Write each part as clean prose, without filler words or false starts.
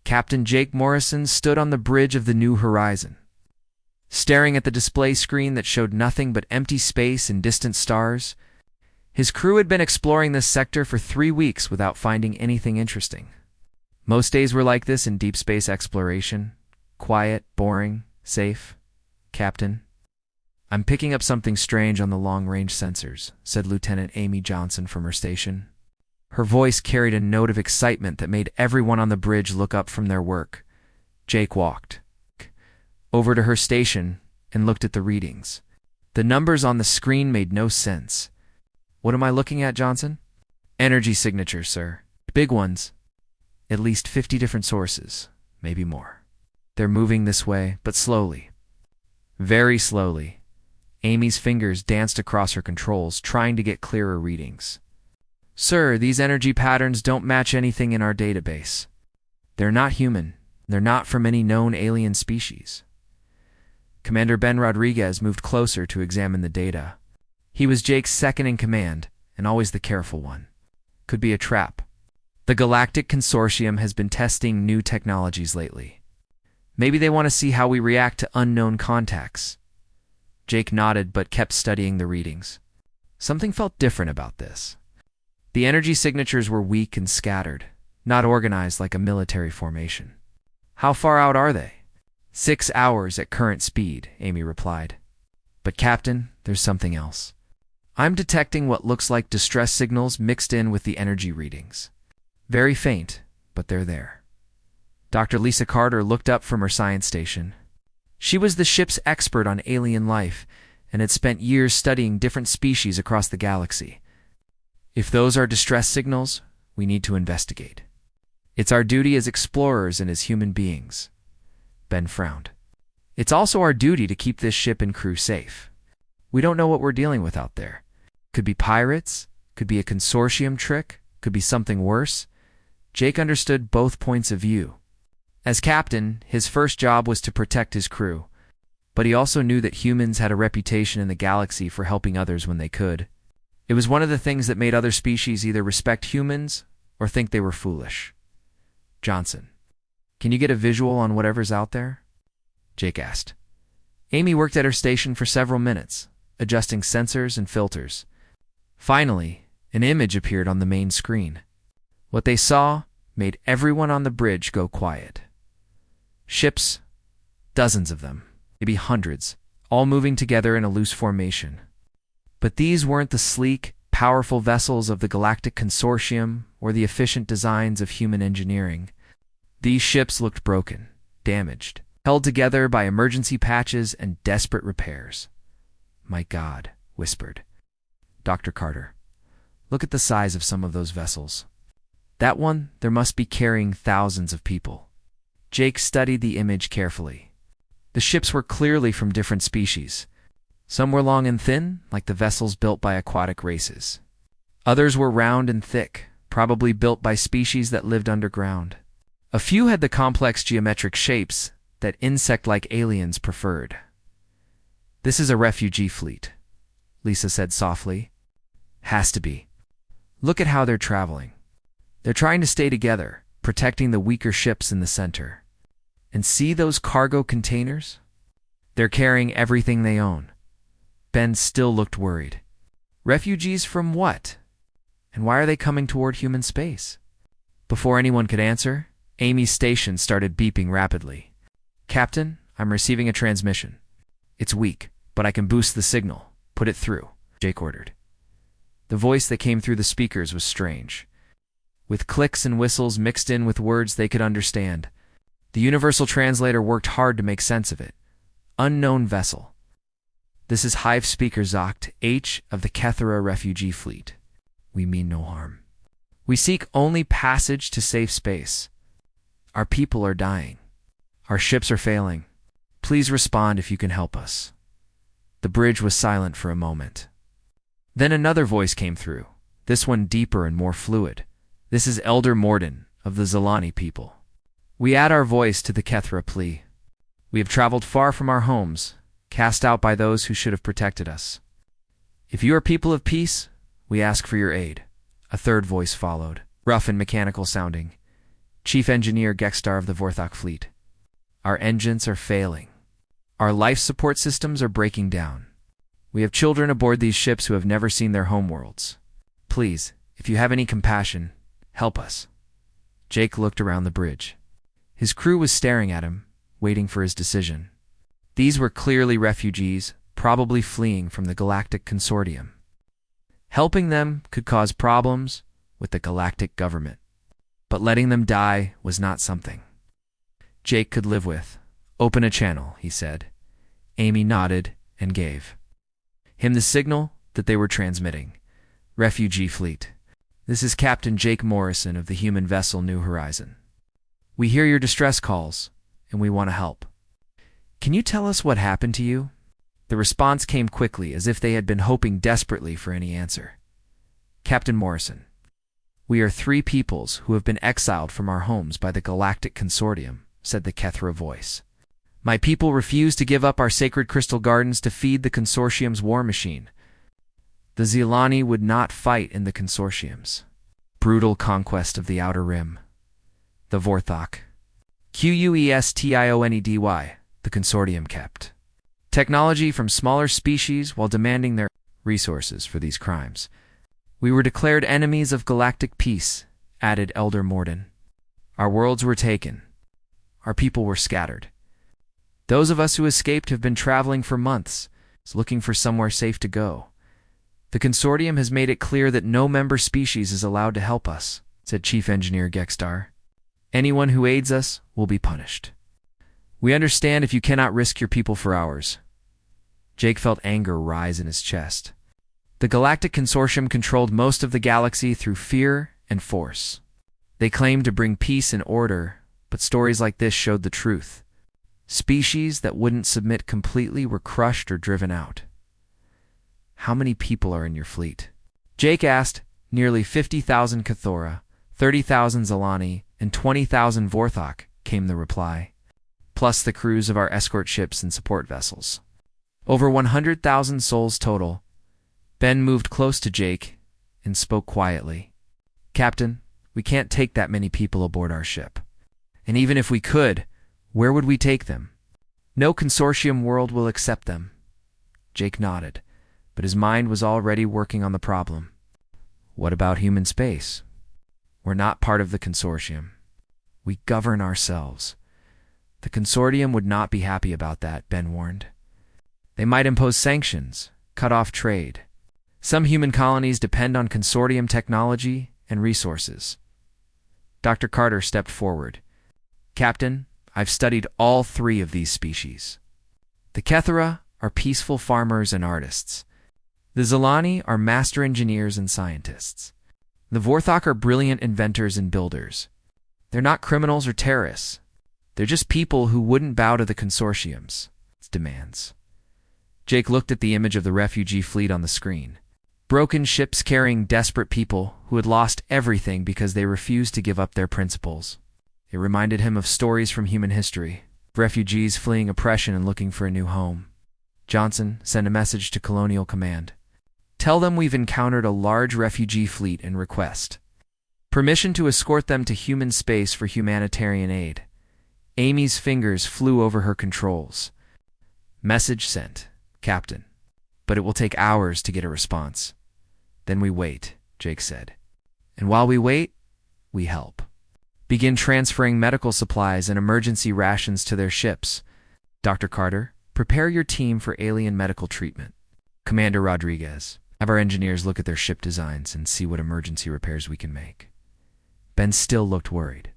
Captain Jake Morrison stood on the bridge of the New Horizon, staring at the display screen that showed nothing but empty space and distant stars. His crew had been exploring this sector for 3 weeks without finding anything interesting. Most days were like this in deep space exploration. Quiet, boring, safe. Captain, I'm picking up something strange on the long-range sensors, said Lieutenant Amy Johnson from her station. Her voice carried a note of excitement that made everyone on the bridge look up from their work. Jake walked over to her station and looked at the readings. The numbers on the screen made no sense. What am I looking at, Johnson? Energy signatures, sir. Big ones. At least 50 different sources, maybe more. They're moving this way, but slowly. Very slowly. Amy's fingers danced across her controls, trying to get clearer readings. Sir, these energy patterns don't match anything in our database. They're not human. They're not from any known alien species. Commander Ben Rodriguez moved closer to examine the data. He was Jake's second in command, and always the careful one. Could be a trap. The Galactic Consortium has been testing new technologies lately. Maybe they want to see how we react to unknown contacts. Jake nodded but kept studying the readings. Something felt different about this. The energy signatures were weak and scattered, not organized like a military formation. How far out are they? 6 hours at current speed, Amy replied. But Captain, there's something else. I'm detecting what looks like distress signals mixed in with the energy readings. Very faint, but they're there. Dr. Lisa Carter looked up from her science station. She was the ship's expert on alien life and had spent years studying different species across the galaxy. If those are distress signals, we need to investigate. It's our duty as explorers and as human beings. Ben frowned. It's also our duty to keep this ship and crew safe. We don't know what we're dealing with out there. Could be pirates, could be a consortium trick, could be something worse. Jake understood both points of view. As captain, his first job was to protect his crew, but he also knew that humans had a reputation in the galaxy for helping others when they could. It was one of the things that made other species either respect humans or think they were foolish. Johnson, can you get a visual on whatever's out there? Jake asked. Amy worked at her station for several minutes, adjusting sensors and filters. Finally, an image appeared on the main screen. What they saw made everyone on the bridge go quiet. Ships, dozens of them, maybe hundreds, all moving together in a loose formation. But these weren't the sleek, powerful vessels of the Galactic Consortium or the efficient designs of human engineering. These ships looked broken, damaged, held together by emergency patches and desperate repairs. My God, whispered Dr. Carter. Look at the size of some of those vessels. That one, there must be carrying thousands of people. Jake studied the image carefully. The ships were clearly from different species. Some were long and thin, like the vessels built by aquatic races. Others were round and thick, probably built by species that lived underground. A few had the complex geometric shapes that insect-like aliens preferred. This is a refugee fleet, Lisa said softly. Has to be. Look at how they're traveling. They're trying to stay together, protecting the weaker ships in the center. And see those cargo containers? They're carrying everything they own. Ben still looked worried. Refugees from what? And why are they coming toward human space? Before anyone could answer, Amy's station started beeping rapidly. Captain, I'm receiving a transmission. It's weak, but I can boost the signal. Put it through, Jake ordered. The voice that came through the speakers was strange. With clicks and whistles mixed in with words they could understand, the universal translator worked hard to make sense of it. Unknown vessel. This is Hive Speaker Zocht H of the Kethera Refugee Fleet. We mean no harm. We seek only passage to safe space. Our people are dying. Our ships are failing. Please respond if you can help us. The bridge was silent for a moment. Then another voice came through, this one deeper and more fluid. This is Elder Morden of the Zalani people. We add our voice to the Kethera plea. We have traveled far from our homes, cast out by those who should have protected us. If you are people of peace, we ask for your aid. A third voice followed, rough and mechanical sounding. Chief Engineer Gextar of the Vorthok fleet. Our engines are failing. Our life support systems are breaking down. We have children aboard these ships who have never seen their homeworlds. Please, if you have any compassion, help us. Jake looked around the bridge. His crew was staring at him, waiting for his decision. These were clearly refugees, probably fleeing from the Galactic Consortium. Helping them could cause problems with the Galactic government, but letting them die was not something Jake could live with. Open a channel, he said. Amy nodded and gave him the signal that they were transmitting. Refugee fleet. This is Captain Jake Morrison of the human vessel New Horizon. We hear your distress calls, and we want to help. Can you tell us what happened to you? The response came quickly, as if they had been hoping desperately for any answer. Captain Morrison, we are 3 peoples who have been exiled from our homes by the Galactic Consortium, said the Kethra voice. My people refuse to give up our sacred crystal gardens to feed the Consortium's war machine. The Zilani would not fight in the Consortium's brutal conquest of the Outer Rim. The Vorthok, Questionedy, the Consortium kept technology from smaller species while demanding their resources for these crimes. We were declared enemies of galactic peace, added Elder Morden. Our worlds were taken. Our people were scattered. Those of us who escaped have been traveling for months, looking for somewhere safe to go. The Consortium has made it clear that no member species is allowed to help us, said Chief Engineer Gextar. Anyone who aids us will be punished. We understand if you cannot risk your people for ours. Jake felt anger rise in his chest. The Galactic Consortium controlled most of the galaxy through fear and force. They claimed to bring peace and order, but stories like this showed the truth. Species that wouldn't submit completely were crushed or driven out. How many people are in your fleet? Jake asked. Nearly 50,000 Cathora, 30,000 Zilani, and 20,000 Vorthok, came the reply, plus the crews of our escort ships and support vessels. Over 100,000 souls total. Ben moved close to Jake and spoke quietly. Captain, we can't take that many people aboard our ship. And even if we could, where would we take them? No Consortium world will accept them. Jake nodded, but his mind was already working on the problem. What about human space? We're not part of the Consortium. We govern ourselves. The Consortium would not be happy about that, Ben warned. They might impose sanctions, cut off trade. Some human colonies depend on Consortium technology and resources. Dr. Carter stepped forward. Captain, I've studied all 3 of these species. The Kethra are peaceful farmers and artists. The Zilani are master engineers and scientists. The Vorthok are brilliant inventors and builders. They're not criminals or terrorists. They're just people who wouldn't bow to the Consortium's demands. Jake looked at the image of the refugee fleet on the screen. Broken ships carrying desperate people who had lost everything because they refused to give up their principles. It reminded him of stories from human history, refugees fleeing oppression and looking for a new home. Johnson sent a message to Colonial Command. Tell them we've encountered a large refugee fleet and request permission to escort them to human space for humanitarian aid. Amy's fingers flew over her controls. Message sent, Captain. But it will take hours to get a response. Then we wait, Jake said. And while we wait, we help. Begin transferring medical supplies and emergency rations to their ships. Dr. Carter, prepare your team for alien medical treatment. Commander Rodriguez, have our engineers look at their ship designs and see what emergency repairs we can make. Ben still looked worried,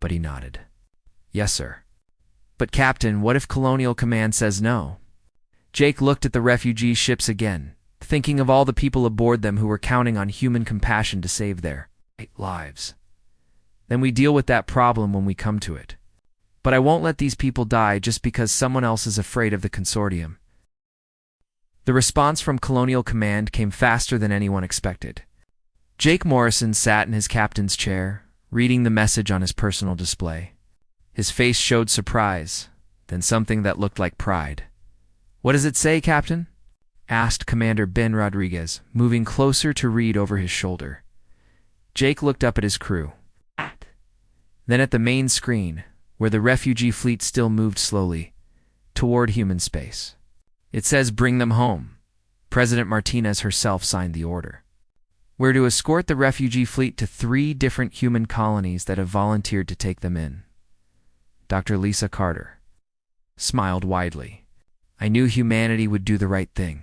but he nodded. Yes, sir. But Captain, what if Colonial Command says no? Jake looked at the refugee ships again, thinking of all the people aboard them who were counting on human compassion to save their lives. Then we deal with that problem when we come to it. But I won't let these people die just because someone else is afraid of the Consortium. The response from Colonial Command came faster than anyone expected. Jake Morrison sat in his captain's chair, reading the message on his personal display. His face showed surprise, then something that looked like pride. What does it say, Captain? Asked Commander Ben Rodriguez, moving closer to read over his shoulder. Jake looked up at his crew. Then at the main screen, where the refugee fleet still moved slowly toward human space. It says, "Bring them home." President Martinez herself signed the order. We're to escort the refugee fleet to 3 different human colonies that have volunteered to take them in. Dr. Lisa Carter smiled widely. I knew humanity would do the right thing.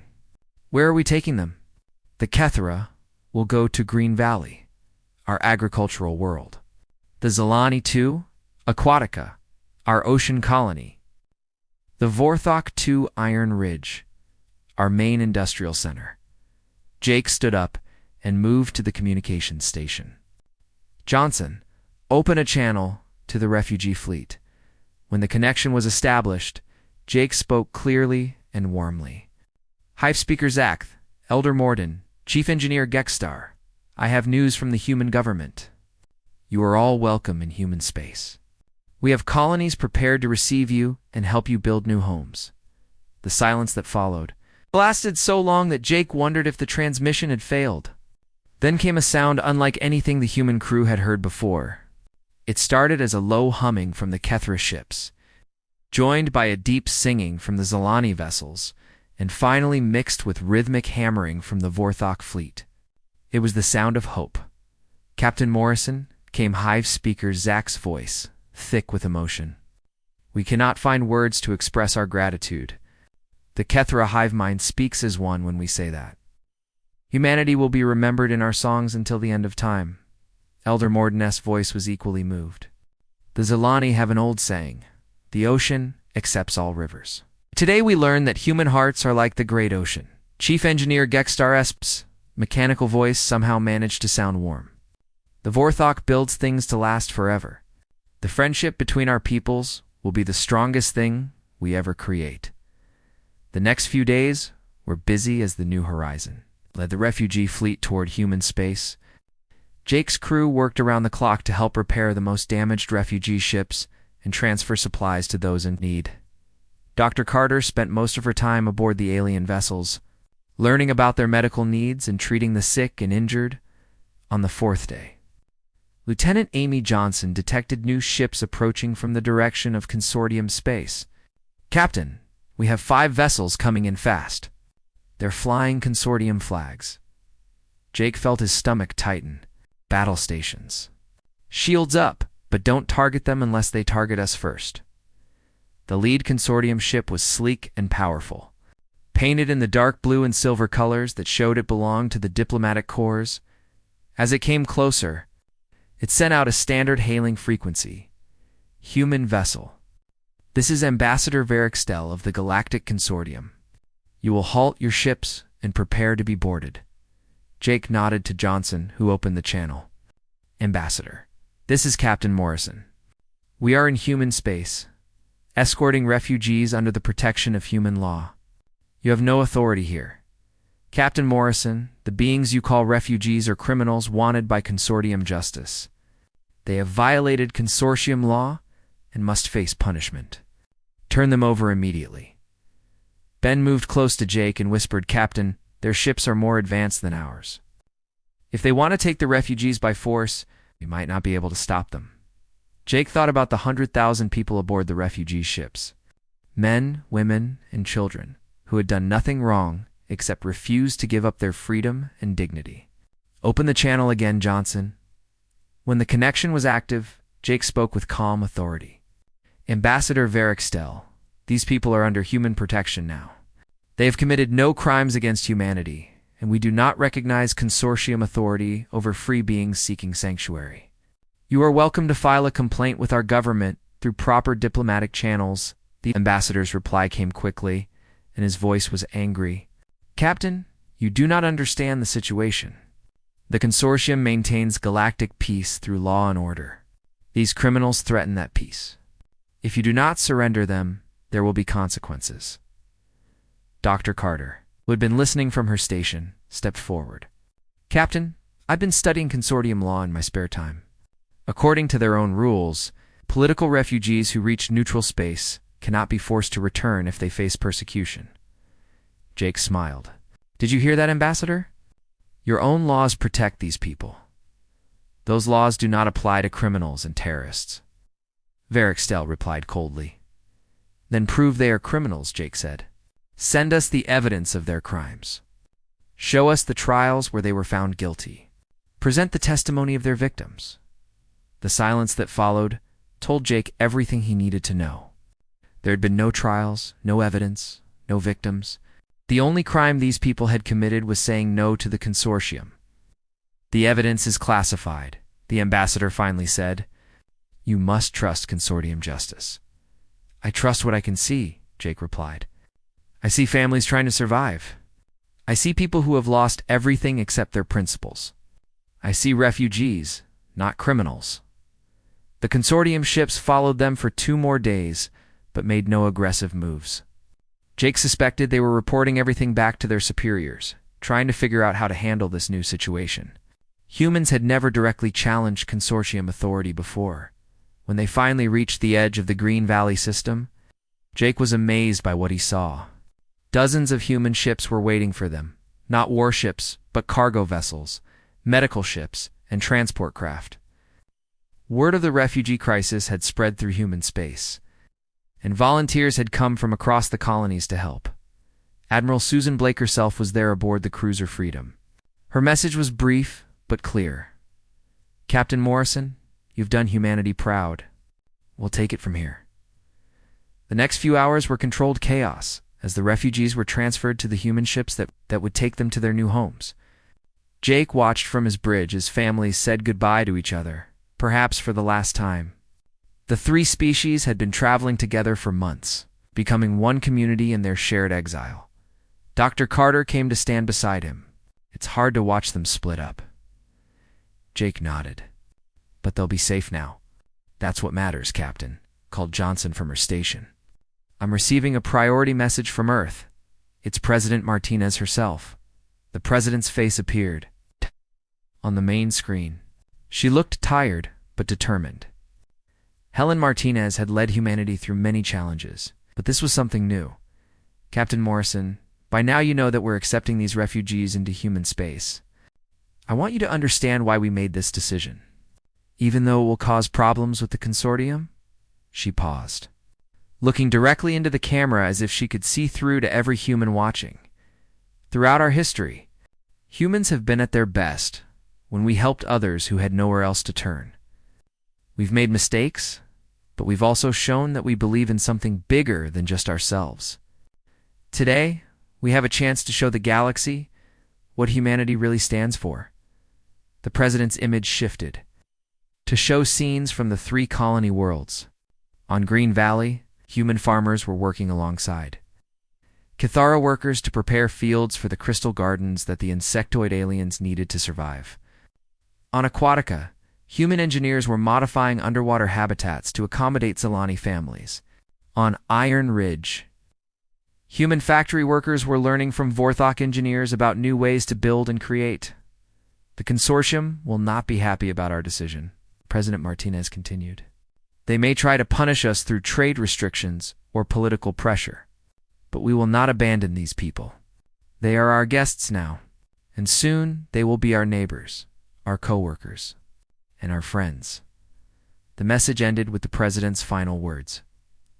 Where are we taking them? The Kethra will go to Green Valley, our agricultural world. The Zalani to Aquatica, our ocean colony. The Vorthok to Iron Ridge, our main industrial center. Jake stood up and moved to the communications station. Johnson, open a channel to the refugee fleet. When the connection was established, Jake spoke clearly and warmly. Hive Speaker Zach, Elder Morden, Chief Engineer Gexstar, I have news from the human government. You are all welcome in human space. We have colonies prepared to receive you and help you build new homes. The silence that followed lasted so long that Jake wondered if the transmission had failed. Then came a sound unlike anything the human crew had heard before. It started as a low humming from the Kethra ships, joined by a deep singing from the Zalani vessels, and finally mixed with rhythmic hammering from the Vorthok fleet. It was the sound of hope. Captain Morrison, came Hive Speaker Zach's voice, thick with emotion. We cannot find words to express our gratitude. The Kethra hive mind speaks as one when we say that. Humanity will be remembered in our songs until the end of time. Elder Morden's voice was equally moved. The Zalani have an old saying, the ocean accepts all rivers. Today we learn that human hearts are like the great ocean. Chief Engineer Gexstar's mechanical voice somehow managed to sound warm. The Vorthok builds things to last forever. The friendship between our peoples will be the strongest thing we ever create. The next few days were busy as the new horizon led the refugee fleet toward human space. Jake's crew worked around the clock to help repair the most damaged refugee ships and transfer supplies to those in need. Dr. Carter spent most of her time aboard the alien vessels, learning about their medical needs and treating the sick and injured. On the 4th day, Lieutenant Amy Johnson detected new ships approaching from the direction of Consortium space. Captain, we have 5 vessels coming in fast. They're flying Consortium flags. Jake felt his stomach tighten. Battle stations. Shields up, but don't target them unless they target us first. The lead Consortium ship was sleek and powerful, painted in the dark blue and silver colors that showed it belonged to the diplomatic corps. As it came closer, it sent out a standard hailing frequency. Human vessel. This is Ambassador Verixtel of the Galactic Consortium. You will halt your ships and prepare to be boarded. Jake nodded to Johnson, who opened the channel. Ambassador, this is Captain Morrison. We are in human space, escorting refugees under the protection of human law. You have no authority here. Captain Morrison, the beings you call refugees are criminals wanted by Consortium justice. They have violated Consortium law and must face punishment. Turn them over immediately. Ben moved close to Jake and whispered, Captain, their ships are more advanced than ours. If they want to take the refugees by force, we might not be able to stop them. Jake thought about the 100,000 people aboard the refugee ships. Men, women, and children who had done nothing wrong except refuse to give up their freedom and dignity. Open the channel again, Johnson. When the connection was active, Jake spoke with calm authority. Ambassador Verixtel, these people are under human protection now. They have committed no crimes against humanity, and we do not recognize Consortium authority over free beings seeking sanctuary. You are welcome to file a complaint with our government through proper diplomatic channels. The ambassador's reply came quickly, and his voice was angry. Captain, you do not understand the situation. The Consortium maintains galactic peace through law and order. These criminals threaten that peace. If you do not surrender them, there will be consequences. Dr. Carter, who had been listening from her station, stepped forward. Captain, I've been studying Consortium law in my spare time. According to their own rules, political refugees who reach neutral space cannot be forced to return if they face persecution. Jake smiled. Did you hear that, Ambassador? Your own laws protect these people. Those laws do not apply to criminals and terrorists. Varixtel replied coldly. Then prove they are criminals, Jake said. Send us the evidence of their crimes. Show us the trials where they were found guilty. Present the testimony of their victims. The silence that followed told Jake everything he needed to know. There had been no trials, no evidence, no victims. The only crime these people had committed was saying no to the consortium. The evidence is classified, the ambassador finally said. You must trust consortium justice. I trust what I can see, Jake replied. I see families trying to survive. I see people who have lost everything except their principles. I see refugees, not criminals. The consortium ships followed them for 2 more days, but made no aggressive moves. Jake suspected they were reporting everything back to their superiors, trying to figure out how to handle this new situation. Humans had never directly challenged consortium authority before. When they finally reached the edge of the Green Valley system, Jake was amazed by what he saw. Dozens of human ships were waiting for them, not warships, but cargo vessels, medical ships, and transport craft. Word of the refugee crisis had spread through human space, and volunteers had come from across the colonies to help. Admiral Susan Blake herself was there aboard the cruiser Freedom. Her message was brief, but clear. Captain Morrison, you've done humanity proud. We'll take it from here. The next few hours were controlled chaos, as the refugees were transferred to the human ships that would take them to their new homes. Jake watched from his bridge as families said goodbye to each other, perhaps for the last time. The 3 species had been traveling together for months, becoming one community in their shared exile. Dr. Carter came to stand beside him. It's hard to watch them split up. Jake nodded. But they'll be safe now. That's what matters, Captain, called Johnson from her station. I'm receiving a priority message from Earth. It's President Martinez herself. The president's face appeared on the main screen. She looked tired, but determined. Helen Martinez had led humanity through many challenges, but this was something new. Captain Morrison, by now you know that we're accepting these refugees into human space. I want you to understand why we made this decision. Even though it will cause problems with the consortium? She paused, looking directly into the camera as if she could see through to every human watching. Throughout our history, humans have been at their best when we helped others who had nowhere else to turn. We've made mistakes, but we've also shown that we believe in something bigger than just ourselves. Today, we have a chance to show the galaxy what humanity really stands for. The president's image shifted to show scenes from the 3 colony worlds. On Green Valley, human farmers were working alongside Cathara workers to prepare fields for the crystal gardens that the insectoid aliens needed to survive. On Aquatica, human engineers were modifying underwater habitats to accommodate Zilani families. On Iron Ridge, human factory workers were learning from Vorthok engineers about new ways to build and create. The consortium will not be happy about our decision, President Martinez continued. They may try to punish us through trade restrictions or political pressure, but we will not abandon these people. They are our guests now, and soon they will be our neighbors, our co-workers, and our friends. The message ended with the president's final words.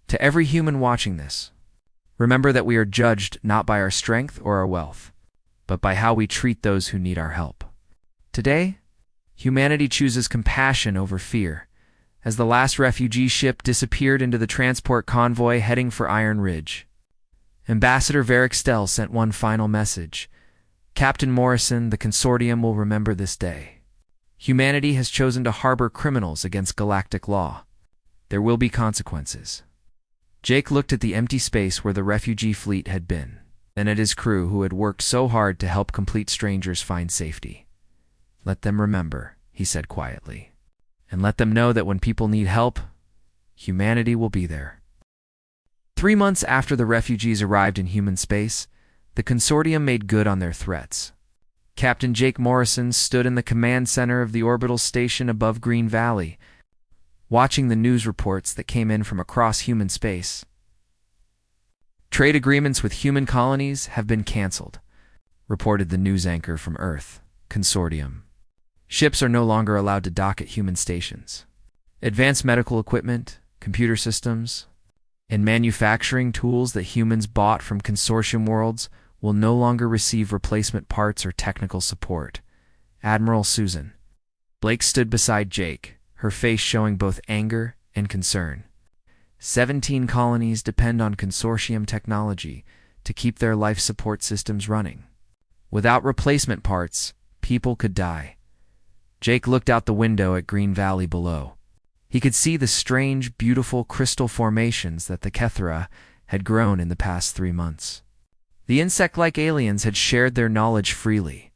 To every human watching this, remember that we are judged not by our strength or our wealth, but by how we treat those who need our help. Today, humanity chooses compassion over fear, as the last refugee ship disappeared into the transport convoy heading for Iron Ridge. Ambassador Varixtel sent one final message. Captain Morrison, the consortium will remember this day. Humanity has chosen to harbor criminals against galactic law. There will be consequences. Jake looked at the empty space where the refugee fleet had been, then at his crew who had worked so hard to help complete strangers find safety. Let them remember, he said quietly, and let them know that when people need help, humanity will be there. 3 months after the refugees arrived in human space, the consortium made good on their threats. Captain Jake Morrison stood in the command center of the orbital station above Green Valley, watching the news reports that came in from across human space. Trade agreements with human colonies have been canceled, reported the news anchor from Earth, Consortium. Ships are no longer allowed to dock at human stations. Advanced medical equipment, computer systems, and manufacturing tools that humans bought from consortium worlds will no longer receive replacement parts or technical support. Admiral Susan Blake stood beside Jake, her face showing both anger and concern. 17 colonies depend on consortium technology to keep their life support systems running. Without replacement parts, people could die. Jake looked out the window at Green Valley below. He could see the strange, beautiful crystal formations that the Kethra had grown in the past 3 months. The insect-like aliens had shared their knowledge freely,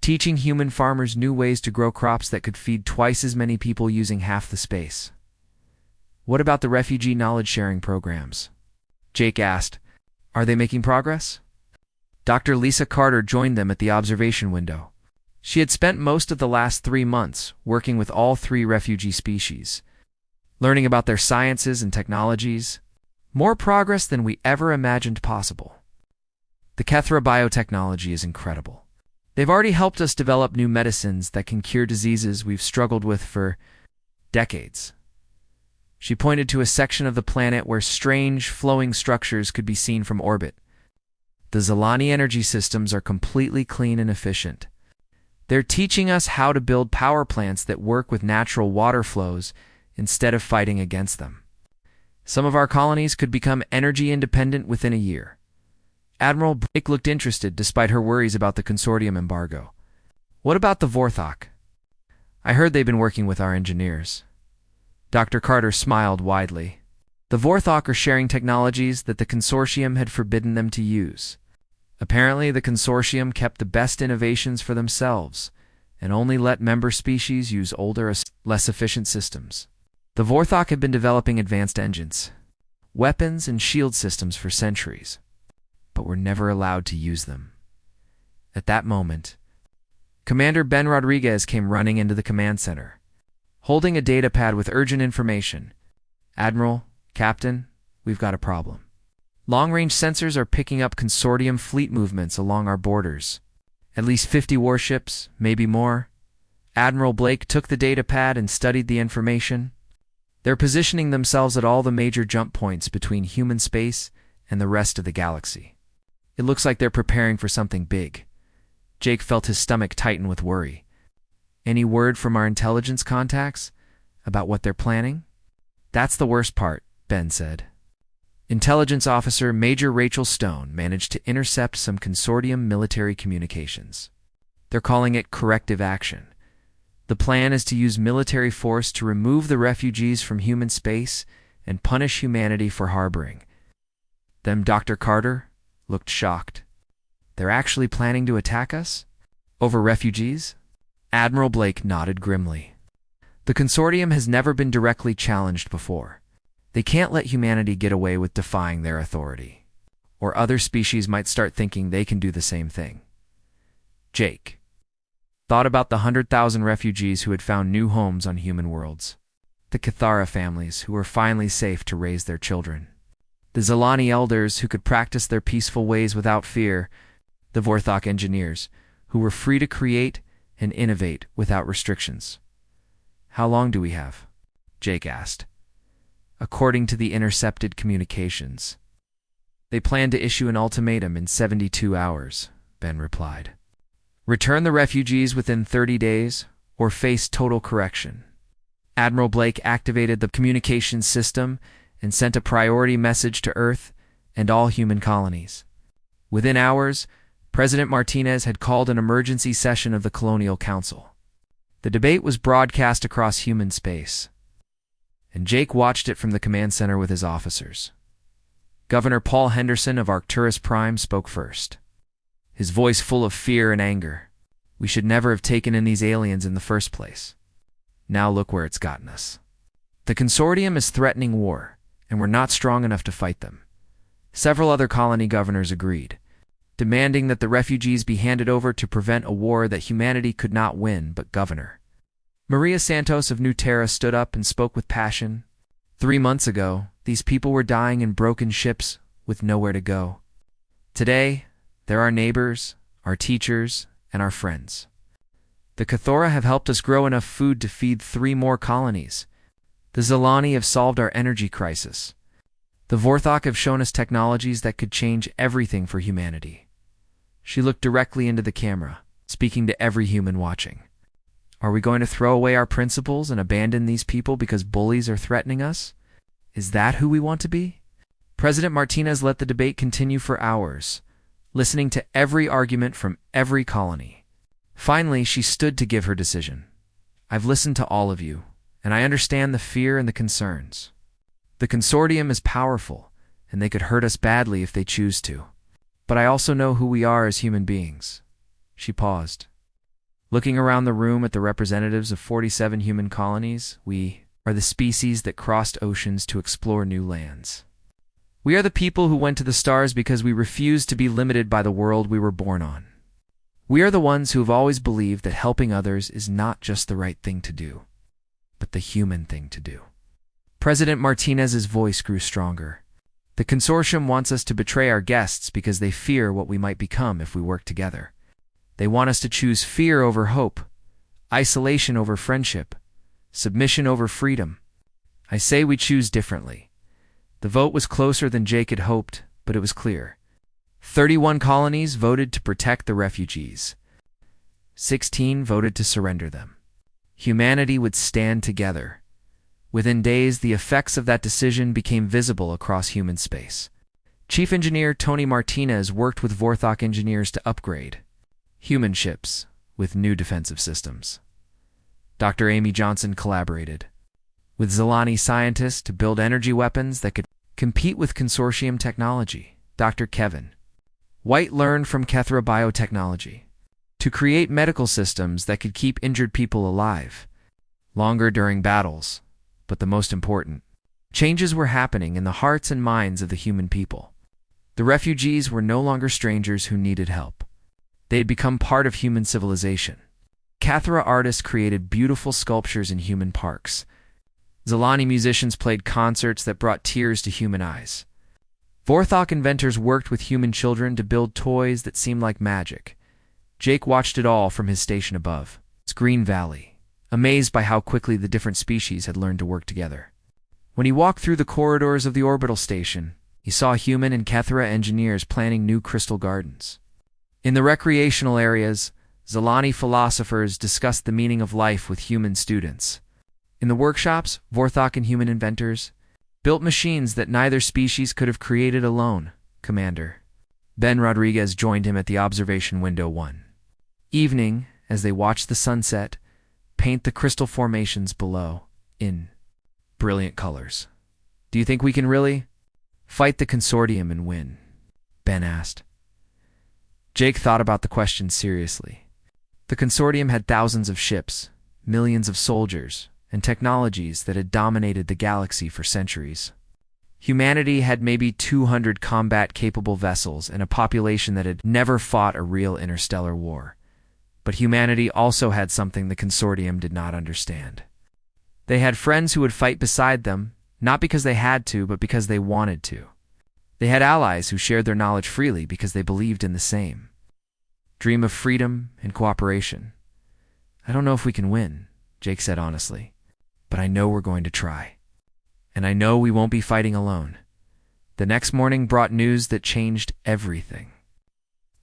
teaching human farmers new ways to grow crops that could feed twice as many people using half the space. What about the refugee knowledge-sharing programs? Jake asked. Are they making progress? Dr. Lisa Carter joined them at the observation window. She had spent most of the last 3 months working with all 3 refugee species, learning about their sciences and technologies. More progress than we ever imagined possible. The Kethra biotechnology is incredible. They've already helped us develop new medicines that can cure diseases we've struggled with for decades. She pointed to a section of the planet where strange, flowing structures could be seen from orbit. The Zalani energy systems are completely clean and efficient. They're teaching us how to build power plants that work with natural water flows instead of fighting against them. Some of our colonies could become energy independent within a year. Admiral Blake looked interested despite her worries about the consortium embargo. What about the Vorthok? I heard they've been working with our engineers. Dr. Carter smiled widely. The Vorthok are sharing technologies that the consortium had forbidden them to use. Apparently, the consortium kept the best innovations for themselves and only let member species use older, less efficient systems. The Vorthok have been developing advanced engines, weapons, and shield systems for centuries, but were never allowed to use them. At that moment, Commander Ben Rodriguez came running into the command center, holding a data pad with urgent information. Admiral, Captain, we've got a problem. Long-range sensors are picking up consortium fleet movements along our borders. At least 50 warships, maybe more. Admiral Blake took the data pad and studied the information. They're positioning themselves at all the major jump points between human space and the rest of the galaxy. It looks like they're preparing for something big. Jake felt his stomach tighten with worry. Any word from our intelligence contacts about what they're planning? That's the worst part, Ben said. Intelligence Officer Major Rachel Stone managed to intercept some consortium military communications. They're calling it corrective action. The plan is to use military force to remove the refugees from human space and punish humanity for harboring them. Dr. Carter looked shocked. They're actually planning to attack us? Over refugees? Admiral Blake nodded grimly. The consortium has never been directly challenged before. They can't let humanity get away with defying their authority, or other species might start thinking they can do the same thing. Jake thought about the 100,000 refugees who had found new homes on human worlds, the Cathara families who were finally safe to raise their children, the Zalani elders who could practice their peaceful ways without fear, the Vorthok engineers who were free to create and innovate without restrictions. How long do we have? Jake asked. According to the intercepted communications, they plan to issue an ultimatum in 72 hours, Ben replied. Return the refugees within 30 days or face total correction. Admiral Blake activated the communications system and sent a priority message to Earth and all human colonies. Within hours, President Martinez had called an emergency session of the Colonial Council. The debate was broadcast across human space, and Jake watched it from the command center with his officers. Governor Paul Henderson of Arcturus Prime spoke first, his voice full of fear and anger. We should never have taken in these aliens in the first place. Now look where it's gotten us. The consortium is threatening war, and we're not strong enough to fight them. Several other colony governors agreed, demanding that the refugees be handed over to prevent a war that humanity could not win. But Governor Maria Santos of New Terra stood up and spoke with passion. 3 months ago, these people were dying in broken ships with nowhere to go. Today, they're our neighbors, our teachers, and our friends. The Cathora have helped us grow enough food to feed 3 more colonies. The Zilani have solved our energy crisis. The Vorthok have shown us technologies that could change everything for humanity. She looked directly into the camera, speaking to every human watching. Are we going to throw away our principles and abandon these people because bullies are threatening us? Is that who we want to be? President Martinez let the debate continue for hours, listening to every argument from every colony. Finally, she stood to give her decision. I've listened to all of you, and I understand the fear and the concerns. The consortium is powerful, and they could hurt us badly if they choose to. But I also know who we are as human beings. She paused. Looking around the room at the representatives of 47 human colonies, we are the species that crossed oceans to explore new lands. We are the people who went to the stars because we refused to be limited by the world we were born on. We are the ones who have always believed that helping others is not just the right thing to do, but the human thing to do. President Martinez's voice grew stronger. The consortium wants us to betray our guests because they fear what we might become if we work together. They want us to choose fear over hope, isolation over friendship, submission over freedom. I say we choose differently. The vote was closer than Jake had hoped, but it was clear. 31 colonies voted to protect the refugees. 16 voted to surrender them. Humanity would stand together. Within days, the effects of that decision became visible across human space. Chief Engineer Tony Martinez worked with Vorthok engineers to upgrade human ships with new defensive systems. Dr. Amy Johnson collaborated with Zilani scientists to build energy weapons that could compete with consortium technology. Dr. Kevin White learned from Kethra Biotechnology to create medical systems that could keep injured people alive longer during battles. But the most important, changes were happening in the hearts and minds of the human people. The refugees were no longer strangers who needed help. They had become part of human civilization. Cathra artists created beautiful sculptures in human parks. Zilani musicians played concerts that brought tears to human eyes. Vorthok inventors worked with human children to build toys that seemed like magic. Jake watched it all from his station above, Green Valley, amazed by how quickly the different species had learned to work together. When he walked through the corridors of the orbital station, he saw human and Kethra engineers planning new crystal gardens. In the recreational areas, Zilani philosophers discussed the meaning of life with human students. In the workshops, Vorthok and human inventors built machines that neither species could have created alone. Commander Ben Rodriguez joined him at the observation window one evening as they watched the sunset paint the crystal formations below in brilliant colors. Do you think we can really fight the consortium and win? Ben asked. Jake thought about the question seriously. The consortium had thousands of ships, millions of soldiers, and technologies that had dominated the galaxy for centuries. Humanity had maybe 200 combat-capable vessels and a population that had never fought a real interstellar war. But humanity also had something the consortium did not understand. They had friends who would fight beside them, not because they had to, but because they wanted to. They had allies who shared their knowledge freely because they believed in the same dream of freedom and cooperation. I don't know if we can win, Jake said honestly, but I know we're going to try. And I know we won't be fighting alone. The next morning brought news that changed everything.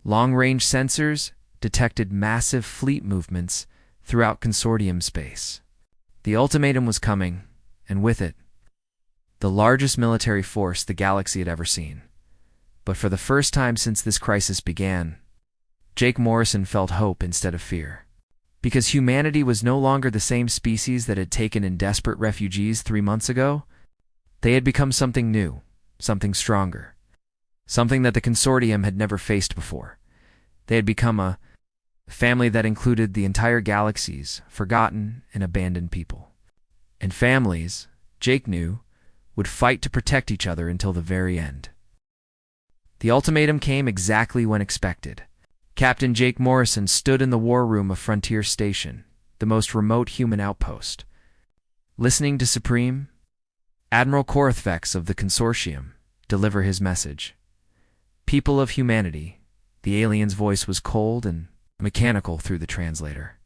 Long-range sensors detected massive fleet movements throughout consortium space. The ultimatum was coming, and with it, the largest military force the galaxy had ever seen. But for the first time since this crisis began, Jake Morrison felt hope instead of fear. Because humanity was no longer the same species that had taken in desperate refugees 3 months ago, they had become something new, something stronger, something that the consortium had never faced before. They had become a family that included the entire galaxy's forgotten and abandoned people. And families, Jake knew, would fight to protect each other until the very end. The ultimatum came exactly when expected. Captain Jake Morrison stood in the war room of Frontier Station, the most remote human outpost. Listening to Supreme Admiral Korthvex of the Consortium deliver his message. People of humanity, the alien's voice was cold and mechanical through the translator.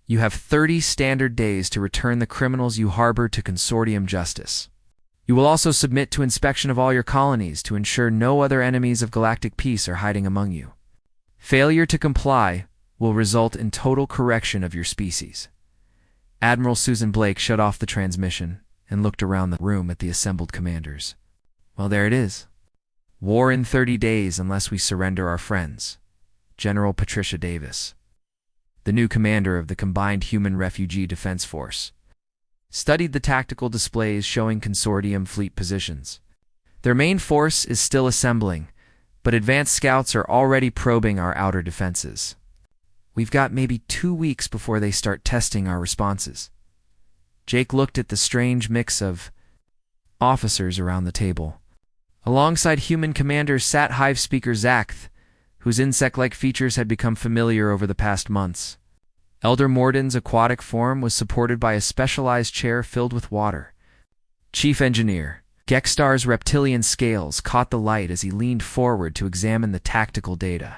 You have 30 standard days to return the criminals you harbor to Consortium justice. You will also submit to inspection of all your colonies to ensure no other enemies of galactic peace are hiding among you. Failure to comply will result in total correction of your species. Admiral Susan Blake shut off the transmission and looked around the room at the assembled commanders. Well, there it is. War in 30 days unless we surrender our friends. General Patricia Davis, the new commander of the Combined Human Refugee Defense Force, studied the tactical displays showing Consortium fleet positions. Their main force is still assembling, but advanced scouts are already probing our outer defenses. We've got maybe 2 weeks before they start testing our responses. Jake looked at the strange mix of officers around the table. Alongside human commanders sat Hive Speaker Zakth, whose insect-like features had become familiar over the past months. Elder Morden's aquatic form was supported by a specialized chair filled with water. Chief Engineer Gextar's reptilian scales caught the light as he leaned forward to examine the tactical data.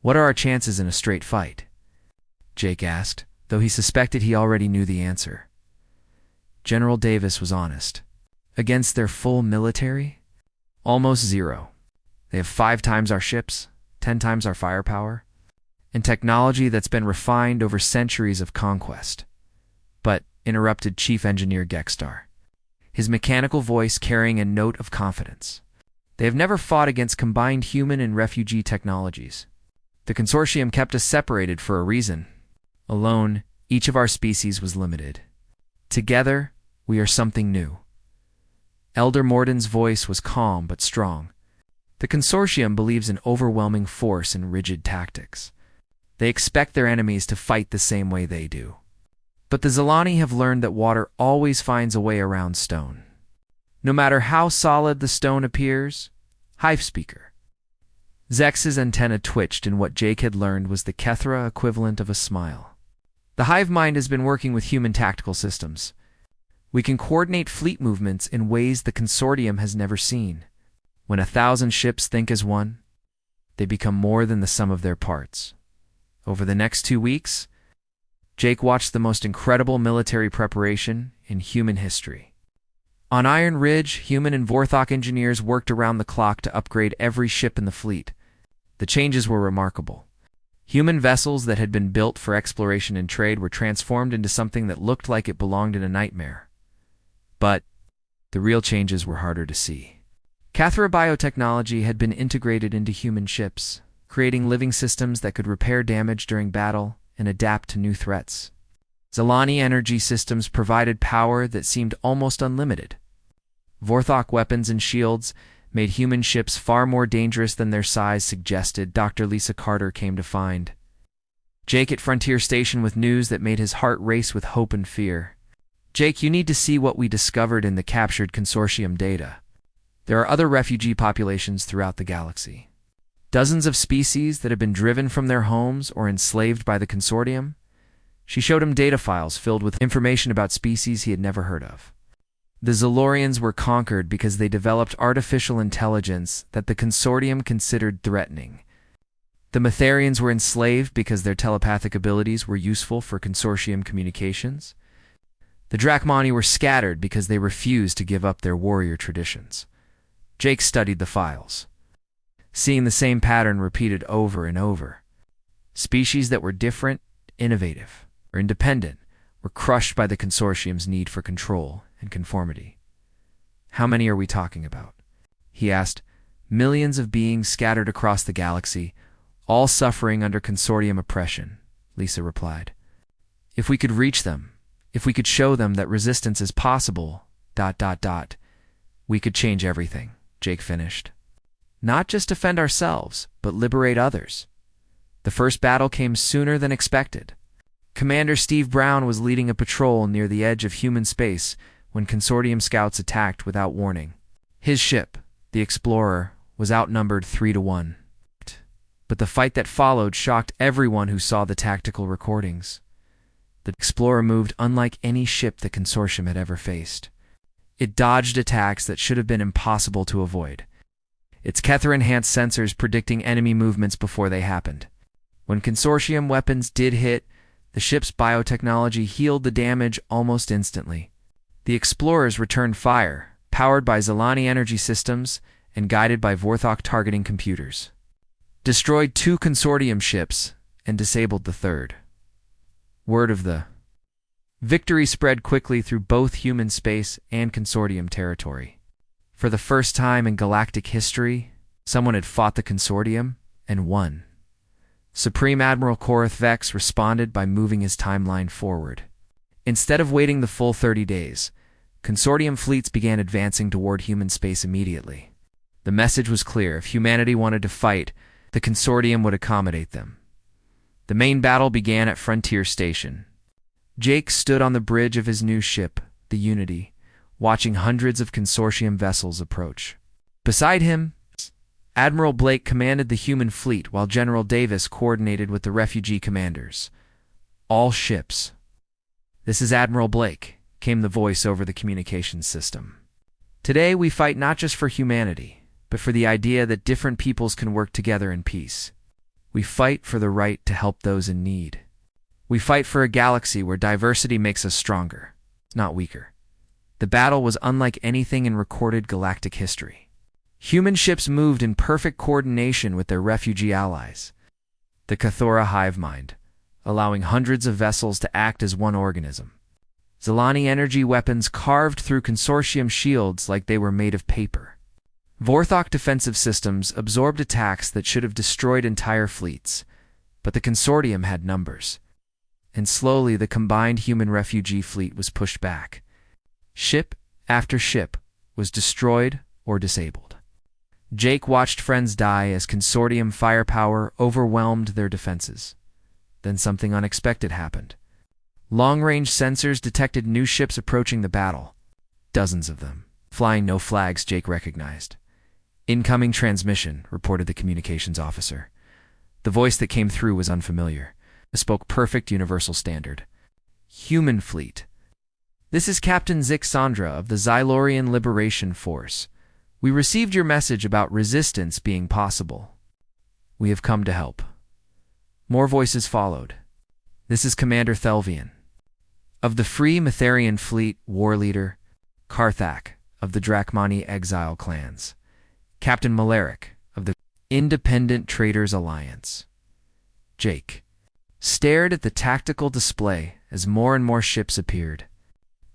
"What are our chances in a straight fight?" Jake asked, though he suspected he already knew the answer. General Davis was honest. Against their full military? Almost zero. They have 5 times our ships, 10 times our firepower, and technology that's been refined over centuries of conquest. But, interrupted Chief Engineer Gextar, his mechanical voice carrying a note of confidence, they have never fought against combined human and refugee technologies. The Consortium kept us separated for a reason. Alone, each of our species was limited. Together, we are something new. Elder Morden's voice was calm but strong. The Consortium believes in overwhelming force and rigid tactics. They expect their enemies to fight the same way they do. But the Zilani have learned that water always finds a way around stone. No matter how solid the stone appears, Hive Speaker. Zex's antenna twitched in what Jake had learned was the Kethra equivalent of a smile. The hive mind has been working with human tactical systems. We can coordinate fleet movements in ways the Consortium has never seen. When 1,000 ships think as one, they become more than the sum of their parts. Over the next 2 weeks, Jake watched the most incredible military preparation in human history. On Iron Ridge, human and Vorthok engineers worked around the clock to upgrade every ship in the fleet. The changes were remarkable. Human vessels that had been built for exploration and trade were transformed into something that looked like it belonged in a nightmare. But the real changes were harder to see. Cathra biotechnology had been integrated into human ships, creating living systems that could repair damage during battle and adapt to new threats. Zilani energy systems provided power that seemed almost unlimited. Vorthok weapons and shields made human ships far more dangerous than their size suggested, Dr. Lisa Carter came to find. Jake at Frontier Station with news that made his heart race with hope and fear. "Jake, you need to see what we discovered in the captured Consortium data. There are other refugee populations throughout the galaxy. Dozens of species that have been driven from their homes or enslaved by the Consortium." She showed him data files filled with information about species he had never heard of. The Zilorians were conquered because they developed artificial intelligence that the Consortium considered threatening. The Metharians were enslaved because their telepathic abilities were useful for Consortium communications. The Drachmani were scattered because they refused to give up their warrior traditions. Jake studied the files, seeing the same pattern repeated over and over. Species that were different, innovative, or independent were crushed by the Consortium's need for control and conformity. "How many are we talking about?" he asked. "Millions of beings scattered across the galaxy, all suffering under Consortium oppression," Lisa replied. "If we could reach them, if we could show them that resistance is possible, we could change everything," Jake finished. "Not just defend ourselves, but liberate others." The first battle came sooner than expected. Commander Steve Brown was leading a patrol near the edge of human space when Consortium scouts attacked without warning. His ship, the Explorer, was outnumbered 3-1. But the fight that followed shocked everyone who saw the tactical recordings. The Explorer moved unlike any ship the Consortium had ever faced. It dodged attacks that should have been impossible to avoid, its Kethra-enhanced sensors predicting enemy movements before they happened. When Consortium weapons did hit, The ship's biotechnology healed the damage almost instantly. The explorers returned fire, powered by Zilani energy systems and guided by Vorthok targeting computers, destroyed 2 consortium ships, and disabled the third. Word of the victory spread quickly through both human space and consortium territory. For the first time in galactic history, someone had fought the consortium and won. Supreme Admiral Korath Vex responded by moving his timeline forward. Instead of waiting the full 30 days, consortium fleets began advancing toward human space immediately. The message was clear: if humanity wanted to fight, the consortium would accommodate them. The main battle began at Frontier Station. Jake stood on the bridge of his new ship, the Unity, watching hundreds of consortium vessels approach. Beside him, Admiral Blake commanded the human fleet while General Davis coordinated with the refugee commanders. All ships. "This is Admiral Blake," came the voice over the communications system. "Today we fight not just for humanity, but for the idea that different peoples can work together in peace. We fight for the right to help those in need. We fight for a galaxy where diversity makes us stronger, not weaker." The battle was unlike anything in recorded galactic history. Human ships moved in perfect coordination with their refugee allies, the Cathora hive mind, allowing hundreds of vessels to act as one organism. Zilani energy weapons carved through consortium shields like they were made of paper. Vorthok defensive systems absorbed attacks that should have destroyed entire fleets, but the consortium had numbers. And slowly the combined human refugee fleet was pushed back. Ship after ship was destroyed or disabled. Jake watched friends die as consortium firepower overwhelmed their defenses. Then something unexpected happened. Long-range sensors detected new ships approaching the battle. Dozens of them, flying no flags Jake recognized. "Incoming transmission," reported the communications officer. The voice that came through was unfamiliar. It spoke perfect universal standard. "Human fleet. This is Captain Zik Sandra of the Xylorian Liberation Force. We received your message about resistance being possible. We have come to help." More voices followed. "This is Commander Thelvian of the Free Matharian Fleet, war leader Karthak of the Drachmani Exile clans, Captain Malaric of the Independent Traders Alliance." Jake stared at the tactical display as more and more ships appeared.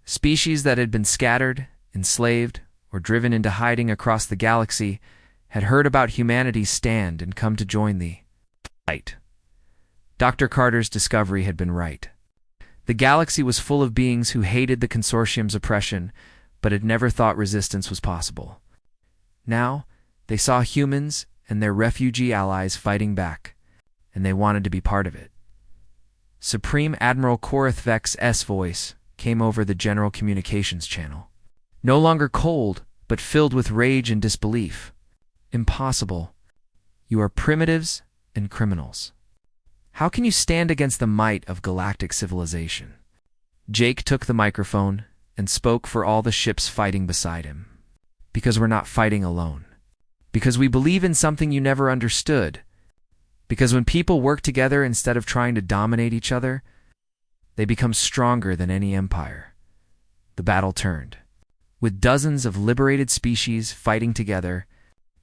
Species that had been scattered, enslaved, or driven into hiding across the galaxy had heard about humanity's stand and come to join the fight. Dr. Carter's discovery had been right. The galaxy was full of beings who hated the consortium's oppression, but had never thought resistance was possible. Now, they saw humans and their refugee allies fighting back, and they wanted to be part of it. Supreme Admiral Korath Vex's voice came over the general communications channel. No longer cold, but filled with rage and disbelief. "Impossible. You are primitives and criminals. How can you stand against the might of galactic civilization?" Jake took the microphone and spoke for all the ships fighting beside him. "Because we're not fighting alone. Because we believe in something you never understood. Because when people work together instead of trying to dominate each other, they become stronger than any empire." The battle turned. With dozens of liberated species fighting together,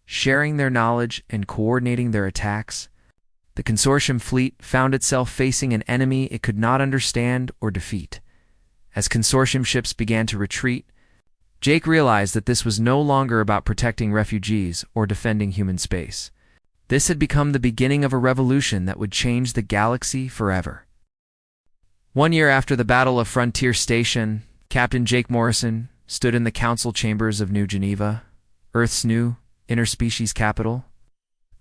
sharing their knowledge and coordinating their attacks, the consortium fleet found itself facing an enemy it could not understand or defeat. As consortium ships began to retreat, Jake realized that this was no longer about protecting refugees or defending human space. This had become the beginning of a revolution that would change the galaxy forever. 1 year after the Battle of Frontier Station, Captain Jake Morrison stood in the council chambers of New Geneva, Earth's new interspecies capital.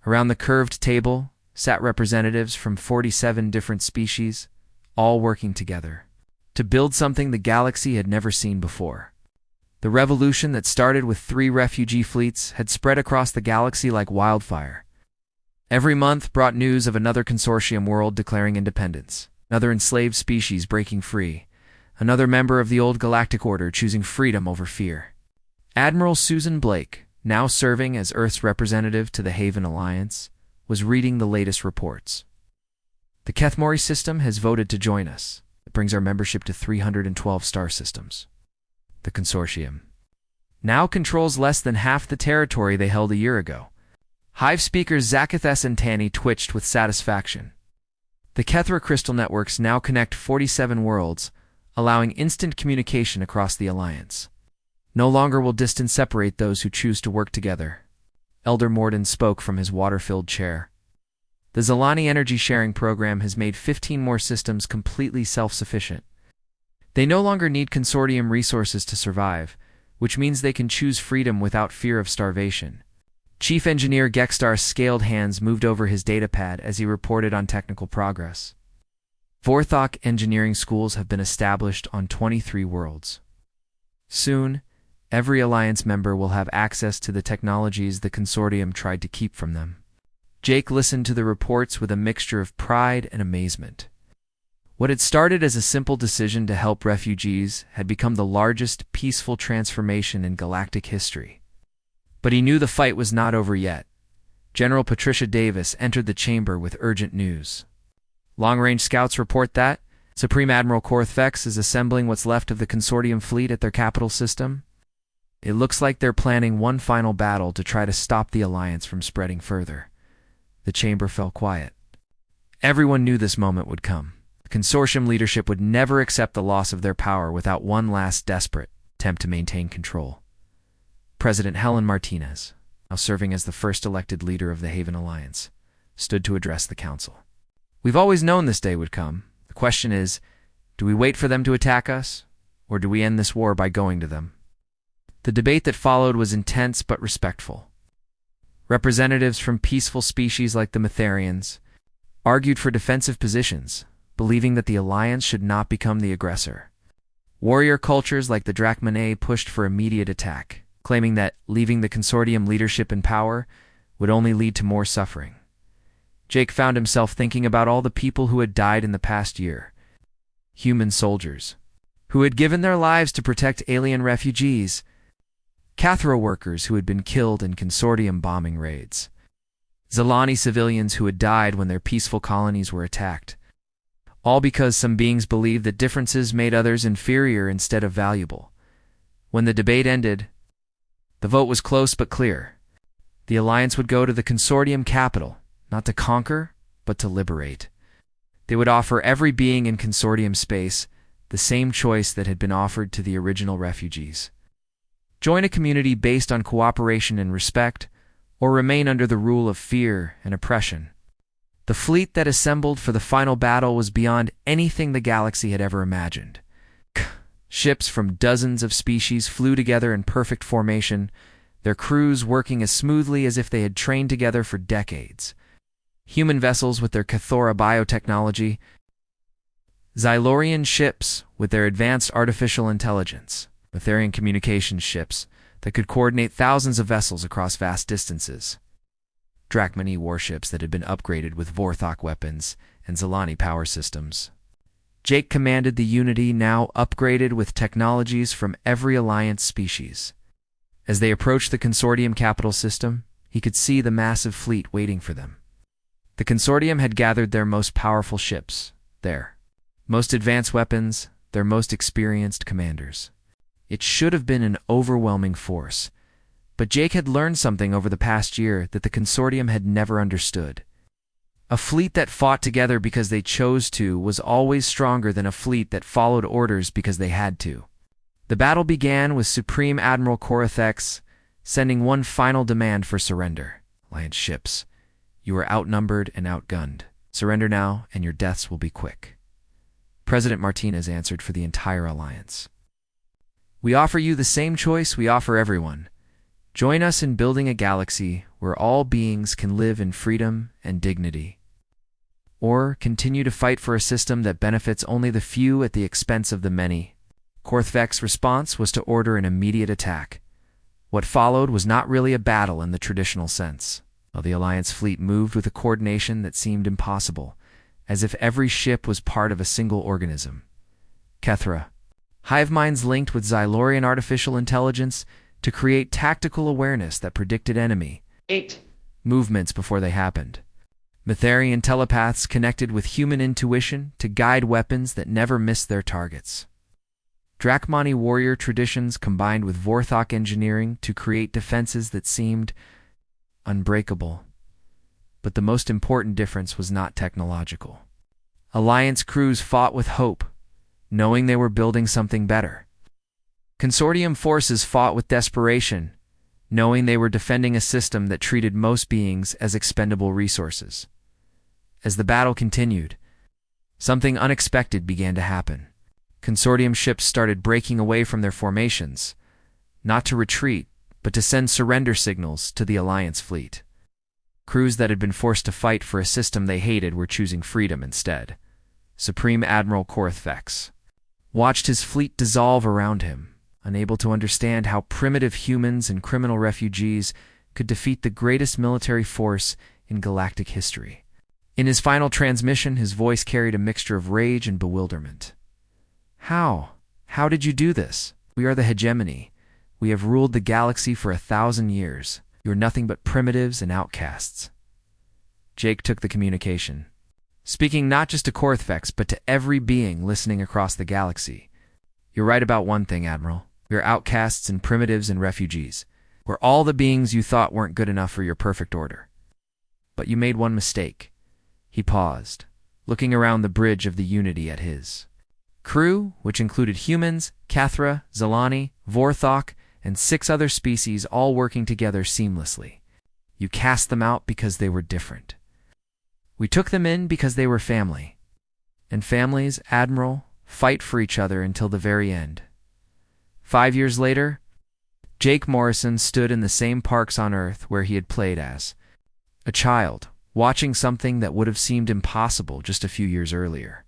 Around the curved table sat representatives from 47 different species, all working together to build something the galaxy had never seen before. The revolution that started with 3 refugee fleets had spread across the galaxy like wildfire. Every month brought news of another consortium world declaring independence, another enslaved species breaking free, another member of the old galactic order choosing freedom over fear. Admiral Susan Blake, now serving as Earth's representative to the Haven Alliance, was reading the latest reports. The Kethmori system has voted to join us. It brings our membership to 312 star systems. The consortium now controls less than half the territory they held a year ago. Hive speakers Zakithess and Tani twitched with satisfaction. The Kethra crystal networks now connect 47 worlds, allowing instant communication across the Alliance. No longer will distance separate those who choose to work together. Elder Morden spoke from his water-filled chair. The Zalani energy sharing program has made 15 more systems completely self-sufficient. They no longer need consortium resources to survive, which means they can choose freedom without fear of starvation. Chief Engineer Gextar's scaled hands moved over his datapad as he reported on technical progress. Vorthok engineering schools have been established on 23 worlds. Soon, every Alliance member will have access to the technologies the consortium tried to keep from them. Jake listened to the reports with a mixture of pride and amazement. What had started as a simple decision to help refugees had become the largest peaceful transformation in galactic history. But he knew the fight was not over yet. General Patricia Davis entered the chamber with urgent news. Long-range scouts report that Supreme Admiral Korthvex is assembling what's left of the consortium fleet at their capital system. It looks like they're planning one final battle to try to stop the Alliance from spreading further. The chamber fell quiet. Everyone knew this moment would come. The consortium leadership would never accept the loss of their power without one last desperate attempt to maintain control. President Helen Martinez, now serving as the first elected leader of the Haven Alliance, stood to address the council. We've always known this day would come. The question is, do we wait for them to attack us, or do we end this war by going to them? The debate that followed was intense but respectful. Representatives from peaceful species like the Metharians argued for defensive positions, believing that the Alliance should not become the aggressor. Warrior cultures like the Drachmanae pushed for immediate attack, claiming that leaving the consortium leadership in power would only lead to more suffering. Jake found himself thinking about all the people who had died in the past year. Human soldiers, who had given their lives to protect alien refugees. Cathra workers who had been killed in consortium bombing raids. Zalani civilians who had died when their peaceful colonies were attacked. All because some beings believed that differences made others inferior instead of valuable. When the debate ended, the vote was close but clear. The Alliance would go to the consortium capital, not to conquer, but to liberate. They would offer every being in consortium space the same choice that had been offered to the original refugees. Join a community based on cooperation and respect, or remain under the rule of fear and oppression. The fleet that assembled for the final battle was beyond anything the galaxy had ever imagined. Ships from dozens of species flew together in perfect formation, their crews working as smoothly as if they had trained together for decades. Human vessels with their Cathora biotechnology, Xylorian ships with their advanced artificial intelligence, Metharian communications ships that could coordinate thousands of vessels across vast distances, Drachmanae warships that had been upgraded with Vorthok weapons and Zalani power systems. Jake commanded the Unity, now upgraded with technologies from every Alliance species. As they approached the consortium capital system, he could see the massive fleet waiting for them. The consortium had gathered their most powerful ships, their most advanced weapons, their most experienced commanders. It should have been an overwhelming force, but Jake had learned something over the past year that the consortium had never understood. A fleet that fought together because they chose to was always stronger than a fleet that followed orders because they had to. The battle began with Supreme Admiral Korthvex sending one final demand for surrender. Alliance ships, you are outnumbered and outgunned. Surrender now, and your deaths will be quick. President Martinez answered for the entire Alliance. We offer you the same choice we offer everyone. Join us in building a galaxy where all beings can live in freedom and dignity. Or continue to fight for a system that benefits only the few at the expense of the many. Korthvex's response was to order an immediate attack. What followed was not really a battle in the traditional sense, while the Alliance fleet moved with a coordination that seemed impossible, as if every ship was part of a single organism. Kethra, hive minds linked with Xylorian artificial intelligence to create tactical awareness that predicted enemy movements before they happened. Mytharian telepaths connected with human intuition to guide weapons that never missed their targets. Drachmani warrior traditions combined with Vorthok engineering to create defenses that seemed unbreakable. But the most important difference was not technological. Alliance crews fought with hope, knowing they were building something better. Consortium forces fought with desperation, knowing they were defending a system that treated most beings as expendable resources. As the battle continued, something unexpected began to happen. Consortium ships started breaking away from their formations, not to retreat, but to send surrender signals to the Alliance fleet. Crews that had been forced to fight for a system they hated were choosing freedom instead. Supreme Admiral Korth Vex watched his fleet dissolve around him, unable to understand how primitive humans and criminal refugees could defeat the greatest military force in galactic history. In his final transmission, his voice carried a mixture of rage and bewilderment. How? How did you do this? We are the hegemony. We have ruled the galaxy for 1,000 years. You are nothing but primitives and outcasts. Jake took the communication, speaking not just to Korthvex, but to every being listening across the galaxy. You're right about one thing, Admiral. We are outcasts and primitives and refugees. We're all the beings you thought weren't good enough for your perfect order. But you made one mistake. He paused, looking around the bridge of the Unity at his crew, which included humans, Cathra, Zalani, Vorthok, and 6 other species all working together seamlessly. You cast them out because they were different. We took them in because they were family. And families, Admiral, fight for each other until the very end. 5 years later, Jake Morrison stood in the same parks on Earth where he had played as a child, watching something that would have seemed impossible just a few years earlier.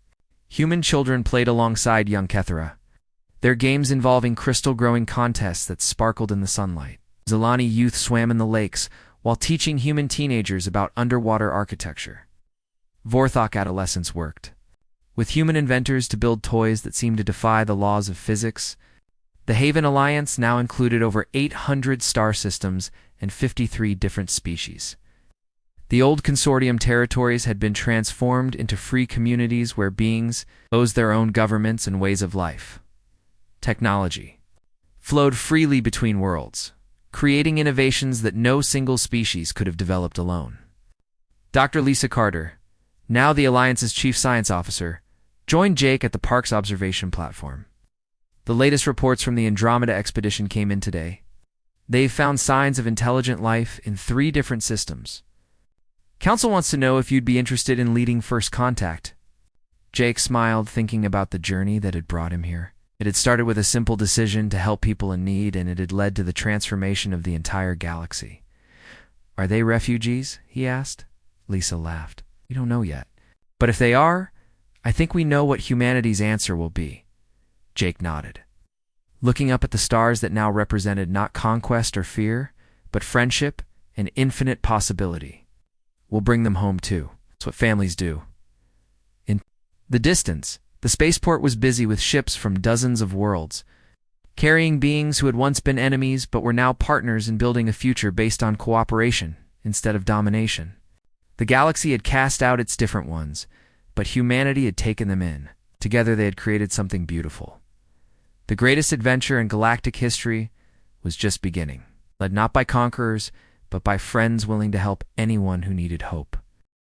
Human children played alongside young Kethera, their games involving crystal-growing contests that sparkled in the sunlight. Zalani youth swam in the lakes while teaching human teenagers about underwater architecture. Vorthok adolescents worked with human inventors to build toys that seemed to defy the laws of physics. The Haven Alliance now included over 800 star systems and 53 different species. The old consortium territories had been transformed into free communities where beings posed their own governments and ways of life. Technology flowed freely between worlds, creating innovations that no single species could have developed alone. Dr. Lisa Carter, now the Alliance's chief science officer, joined Jake at the park's observation platform. The latest reports from the Andromeda expedition came in today. They've found signs of intelligent life in 3 different systems. Council wants to know if you'd be interested in leading first contact. Jake smiled, thinking about the journey that had brought him here. It had started with a simple decision to help people in need, and it had led to the transformation of the entire galaxy. Are they refugees? He asked. Lisa laughed. We don't know yet. But if they are, I think we know what humanity's answer will be. Jake nodded, looking up at the stars that now represented not conquest or fear, but friendship and infinite possibility. We'll bring them home too. That's what families do. In the distance, the spaceport was busy with ships from dozens of worlds, carrying beings who had once been enemies but were now partners in building a future based on cooperation instead of domination. The galaxy had cast out its different ones, but humanity had taken them in. Together they had created something beautiful. The greatest adventure in galactic history was just beginning, led not by conquerors, but by friends willing to help anyone who needed hope.